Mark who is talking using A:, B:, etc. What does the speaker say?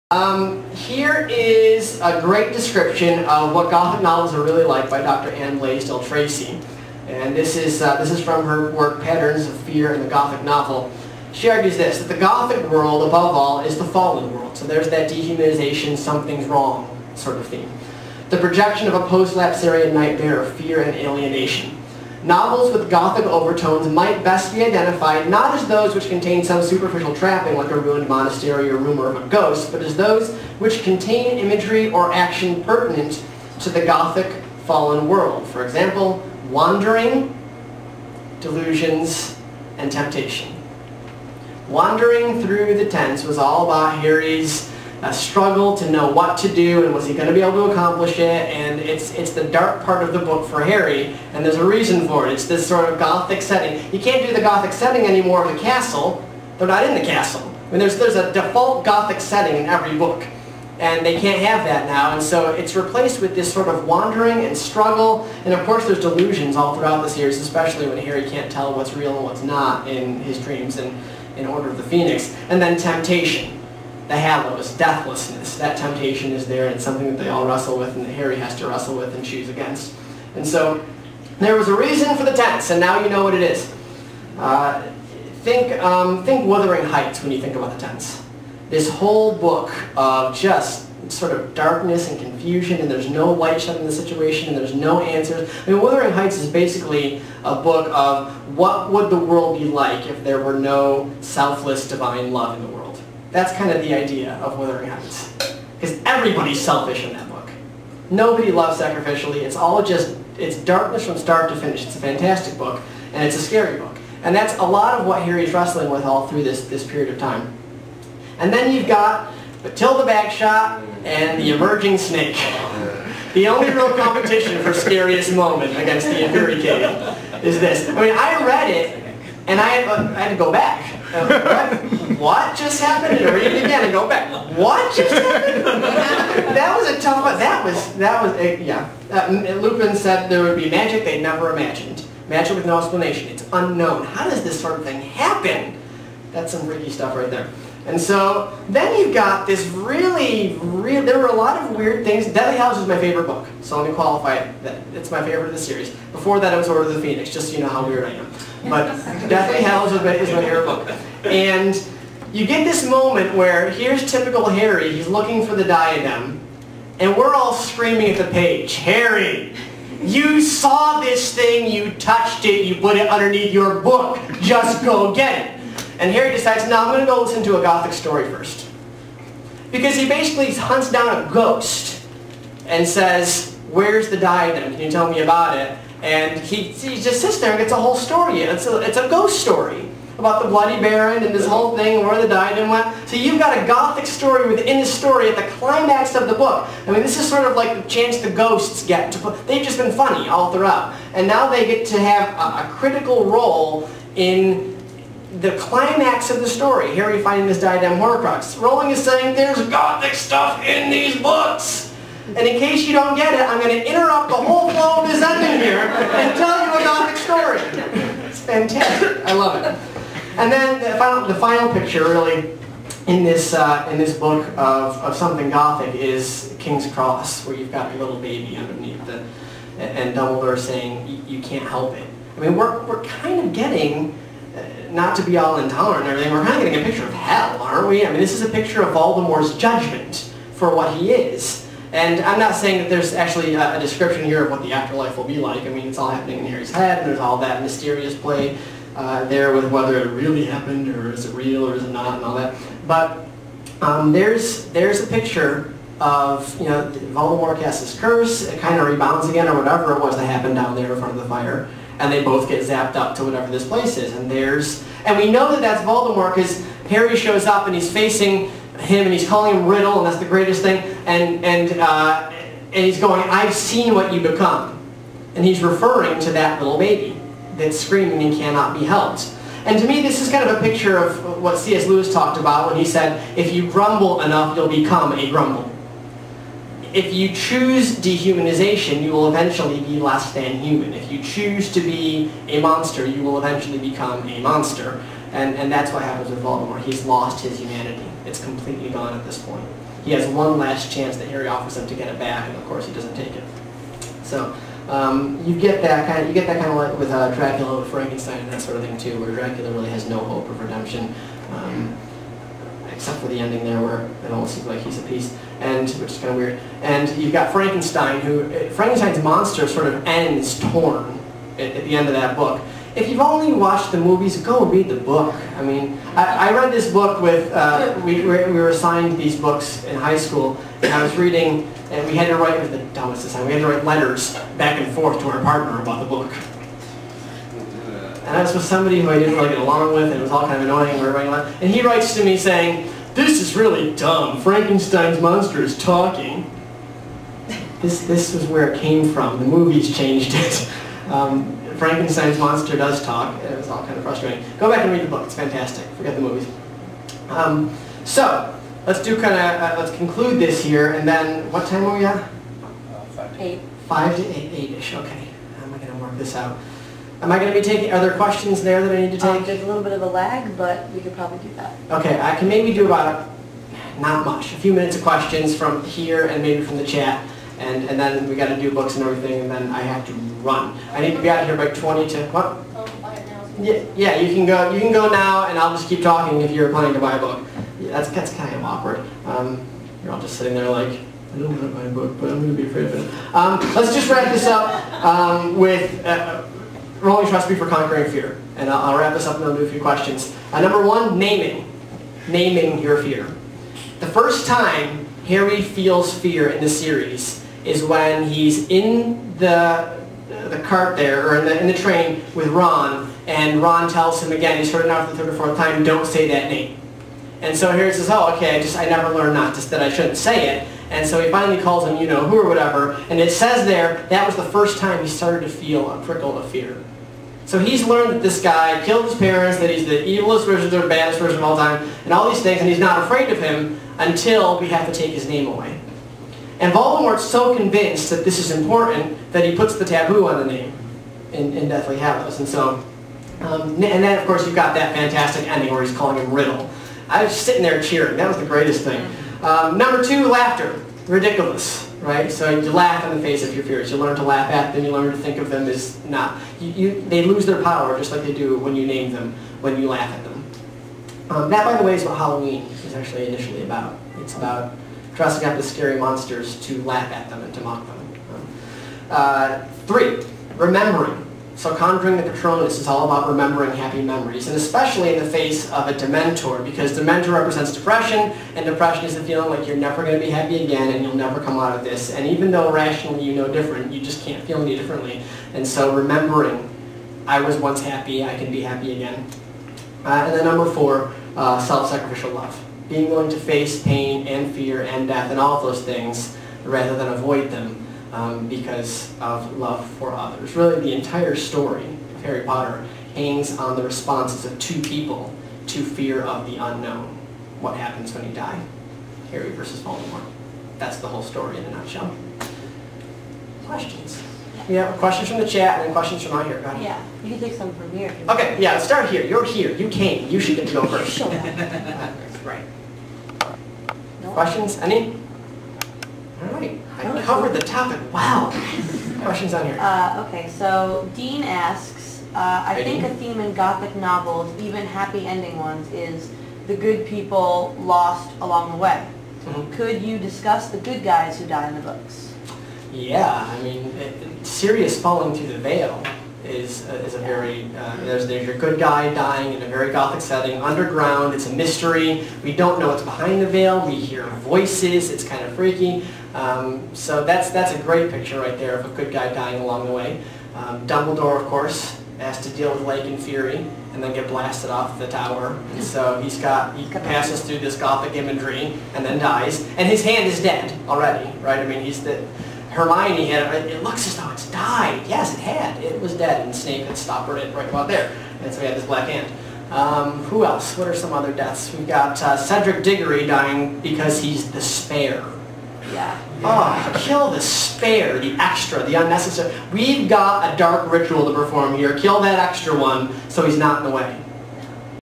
A: Here is a great description of what Gothic novels are really like by Dr. Anne Blaisdell Tracy. And this is from her work, Patterns of Fear in the Gothic Novel. She argues this, that the Gothic world, above all, is the fallen world. So there's that dehumanization, something's wrong sort of theme. The projection of a post-lapsarian nightmare of fear and alienation. Novels with Gothic overtones might best be identified not as those which contain some superficial trapping like a ruined monastery or rumor of a ghost, but as those which contain imagery or action pertinent to the Gothic fallen world. For example, wandering, delusions, and temptation. Wandering through the tents was all about Harry's struggle to know what to do and was he going to be able to accomplish it, and it's the dark part of the book for Harry, and there's a reason for it. It's this sort of Gothic setting. You can't do the Gothic setting anymore of the castle. They're not in the castle. I mean, there's a default Gothic setting in every book, and they can't have that now, and so it's replaced with this sort of wandering and struggle, and of course there's delusions all throughout the series, especially when Harry can't tell what's real and what's not in his dreams and in Order of the Phoenix. And then temptation. The hallows, deathlessness, that temptation is there, and it's something that they all wrestle with and that Harry has to wrestle with and choose against. And so there was a reason for the tents, and now you know what it is. Think Wuthering Heights when you think about the tents. This whole book of just sort of darkness and confusion, and there's no light shed in the situation, and there's no answers. I mean, Wuthering Heights is basically a book of what would the world be like if there were no selfless divine love in the world. That's kind of the idea of Wuthering Heights. Because everybody's selfish in that book. Nobody loves sacrificially. It's all just, it's darkness from start to finish. It's a fantastic book, and it's a scary book. And that's a lot of what Harry's wrestling with all through this period of time. And then you've got Matilda Bagshot and the Emerging Snake. The only real competition for scariest moment against the Infuricating is this. I mean, I read it, and I had to go back. What just happened? And read it again and go back. What just happened? That was a tough one. That was yeah. Lupin said there would be magic they'd never imagined. Magic with no explanation. It's unknown. How does this sort of thing happen? That's some freaky stuff right there. And so then you've got this really, there were a lot of weird things. Deathly Hallows is my favorite book, so let me qualify it that it's my favorite of the series. Before that it was Order of the Phoenix, just so you know how weird I am. But Deathly Hallows is my favorite book. And you get this moment where here's typical Harry, he's looking for the diadem, and we're all screaming at the page, Harry, you saw this thing, you touched it, you put it underneath your book, just go get it. And Harry decides, no, I'm going to go listen to a Gothic story first. Because he basically hunts down a ghost and says, where's the diadem? Can you tell me about it? And he just sits there and gets a whole story. It's a ghost story about the Bloody Baron and this whole thing, where the diadem went. So you've got a Gothic story within the story at the climax of the book. I mean, this is sort of like the chance the ghosts get to put. They've just been funny all throughout. And now they get to have a critical role in the climax of the story, Harry finding this diadem Horcrux. Rowling is saying there's Gothic stuff in these books. And in case you don't get it, I'm going to interrupt the whole flow of this ending here and tell you a Gothic story. It's fantastic. I love it. And then the final picture, really, in this book of something Gothic is King's Cross, where you've got a little baby underneath and Dumbledore saying, you can't help it. I mean, we're kind of getting, not to be all intolerant and everything, we're kind of getting a picture of hell, aren't we? I mean, this is a picture of Voldemort's judgment for what he is. And I'm not saying that there's actually a description here of what the afterlife will be like. I mean, it's all happening in Harry's head, and there's all that mysterious play there with whether it really happened, or is it real, or is it not, and all that. But there's a picture of, you know, Voldemort casts his curse, it kind of rebounds again, or whatever it was that happened down there in front of the fire, and they both get zapped up to whatever this place is. And we know that that's Voldemort because Harry shows up and he's facing him and he's calling him Riddle, and that's the greatest thing, and he's going, I've seen what you become. And he's referring to that little baby that's screaming and cannot be helped. And to me, this is kind of a picture of what C.S. Lewis talked about when he said, if you grumble enough, you'll become a grumble. If you choose dehumanization, you will eventually be less than human. If you choose to be a monster, you will eventually become a monster. And that's what happens with Voldemort. He's lost his humanity. It's completely gone at this point. he has one last chance that Harry offers him to get it back, and of course he doesn't take it. So you get that kind of like with Dracula, with Frankenstein, and that sort of thing too, where Dracula really has no hope of redemption, except for the ending there, where it almost seems like he's a piece, and which is kind of weird. And you've got Frankenstein, Frankenstein's monster sort of ends torn at the end of that book. If you've only watched the movies, go read the book. I mean, I read this book with, we were assigned these books in high school, and I was reading, and we had to write, it was the dumbest assignment, we had to write letters back and forth to our partner about the book. And I was with somebody who I didn't really get along with, and it was all kind of annoying, we were writing letters, and he writes to me saying, "This is really dumb, Frankenstein's monster is talking." This was where it came from, the movies changed it. Frankenstein's monster does talk, and it was all kind of frustrating. Go back and read the book, it's fantastic. Forget the movies. So, let's do let's conclude this here, and then, what time are we at?
B: 8.
A: 5 to 8-ish, okay. How am I going to work this out? Am I going to be taking, are there questions there that I need to take?
B: There's a little bit of a lag, but we could probably do that.
A: Okay, I can maybe do about, not much, a few minutes of questions from here and maybe from the chat. And then we got to do books and everything, and then I have to run. I need to be out of here by 20 to what? Yeah, you can go now, and I'll just keep talking if you're planning to buy a book. Yeah, that's kind of awkward. You're all just sitting there like, I don't want to buy a book, but I'm going to be afraid of it. Let's just wrap this up with Rowling's recipe for conquering fear, and I'll wrap this up and I'll do a few questions. Number 1, naming your fear. The first time Harry feels fear in the series is when he's in the cart there, or in the train with Ron, and Ron tells him again, he's heard it now for the 3rd or 4th time, don't say that name. And so Harry says, oh, okay, I never learned not to, that I shouldn't say it. And so he finally calls him you-know-who or whatever, and it says there, that was the first time he started to feel a prickle of fear. So he's learned that this guy killed his parents, that he's the evilest wizard or baddest wizard of all time, and all these things, and he's not afraid of him until we have to take his name away. And Voldemort's so convinced that this is important that he puts the taboo on the name in Deathly Hallows. And so, and then of course you've got that fantastic ending where he's calling him Riddle. I was sitting there cheering. That was the greatest thing. Number 2, laughter. Ridiculous, right? So you laugh in the face of your fears. You learn to laugh at them. You learn to think of them as not. They lose their power just like they do when you name them, when you laugh at them. That, by the way, is what Halloween is actually initially about. It's about dressing up as scary monsters to laugh at them and to mock them. 3, remembering. So conjuring the Patronus is all about remembering happy memories, and especially in the face of a Dementor, because Dementor represents depression, and depression is the feeling like you're never going to be happy again and you'll never come out of this. And even though rationally you know different, you just can't feel any differently. And so remembering, I was once happy, I can be happy again. And then number 4, self-sacrificial love. Being willing to face pain and fear and death and all of those things rather than avoid them because of love for others. Really, the entire story of Harry Potter hangs on the responses of 2 people to fear of the unknown. What happens when you die? Harry versus Voldemort. That's the whole story in a nutshell. Questions? Yeah, questions from the chat and then questions from out here. Go ahead.
B: Yeah, you can take some from here.
A: Okay, yeah, let's start here. You're here. You came. You should get to go first.
B: Show up.
A: Right. No. Questions? Any? All right. I covered the topic. Wow. Questions on here?
B: Okay, so Dean asks, I think a theme in Gothic novels, even happy ending ones, is the good people lost along the way. Mm-hmm. Could you discuss the good guys who die in the books?
A: Yeah, I mean, Sirius falling through the veil is a very, there's your good guy dying in a very Gothic setting, underground, it's a mystery, we don't know what's behind the veil, we hear voices, it's kind of freaky, so that's a great picture right there of a good guy dying along the way. Dumbledore, of course, has to deal with Lake and Fury and then get blasted off the tower, and so he passes through this Gothic imagery and then dies, and his hand is dead already, right? I mean, Hermione it looks as though it's died. Yes, it had. It was dead, and Snape had stoppered it right about there. And so he had this black hand. Who else? What are some other deaths? We've got Cedric Diggory dying because he's the spare.
B: Yeah.
A: Oh, kill the spare, the extra, the unnecessary. We've got a dark ritual to perform here. Kill that extra one so he's not in the way.